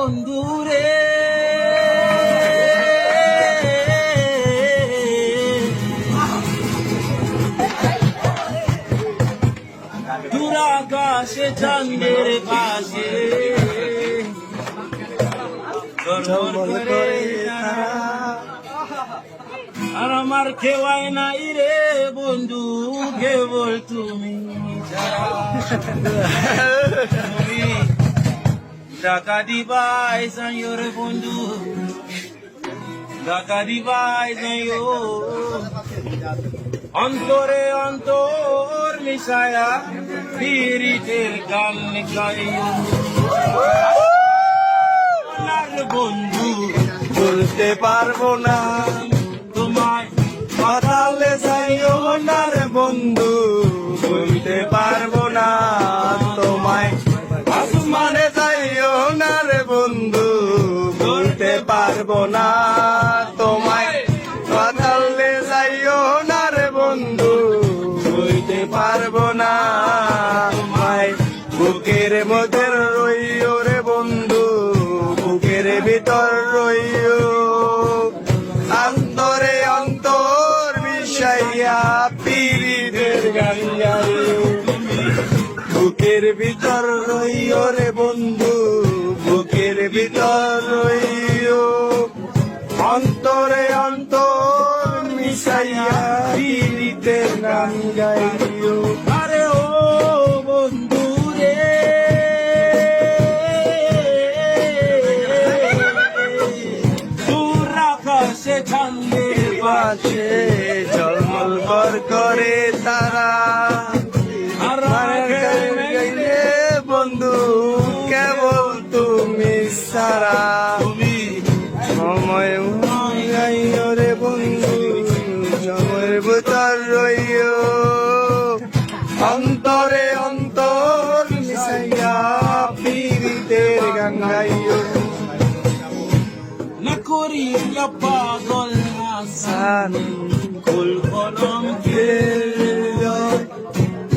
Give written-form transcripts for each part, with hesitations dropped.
বন্ধু রে, দূর আকাশে চাঁদের পাশে আর আমার কেওয়াই নাই রে বন্ধু, কেবল তুমি টাকা দিবাই যাইও রে বন্ধু, টাকা দিবাই যাইও অন্তরে অন্তর মিশায়া পীড়িতের গান গাইও বন্ধু। বলতে পারবো না তোমায় পাতালে যাইও না রে বন্ধু, বলতে পারবো না তোমায় আসমানে যাইও না রে বন্ধু, বলতে পারবো না তোমায় পাতালে যাইও না রে বন্ধু, বলতে পারবো না তোমায় বুকের মধ্যে রইও রে বন্ধু, বুকের ভিতর রইও অন্তরে অন্তর মিশাইয়া পীড়িতের গান গাইও, বুকের ভিতর রইও রে বন্ধু, বুকের ভিতর রইও অন্তরে অন্তর মিশাইয়া পীড়িতের গান গাইও। আরে ও বন্ধু রে, দূর আকাশে চাঁদের পাশে ঝলমল ভর করে তারা আর গাইলে বন্ধু কেবল তুমি সারা, তুমি সময় গাইও রে বন্ধু, সময়ের ভিতর রইও অন্তরে অন্তর মিশাইয়া পীড়িতের গান গাইও। না করিয়া পাগল হাসান ফুল কলম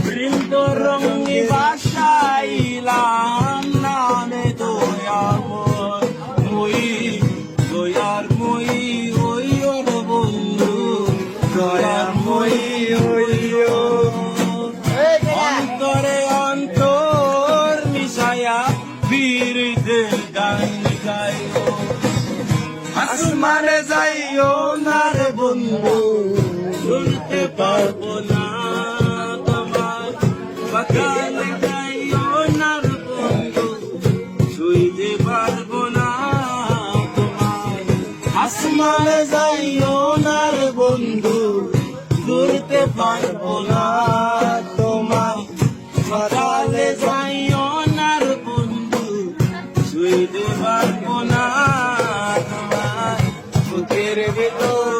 বৃন্দ রঙ্গি বাসাইলাম নামে দয়াময় মই দয়ার মই ওই ওর বন্ধু, দয়াময়ী হইও অন্তরে অন্তর মিশায়া পীড়িতের গান গাইও আসমানে যাইও না রে বন্ধু, শুনতে পারবো না তোমার বাতালে গাইও না রে বন্ধু, শুইতে পারবো না তোমার আসমানে যাইও না রে বন্ধু, ঘুরতে পারবো না তোমার বাতালে যাইও না রে বন্ধু, শুইতে পারবো না তোমার বুকের ভেতর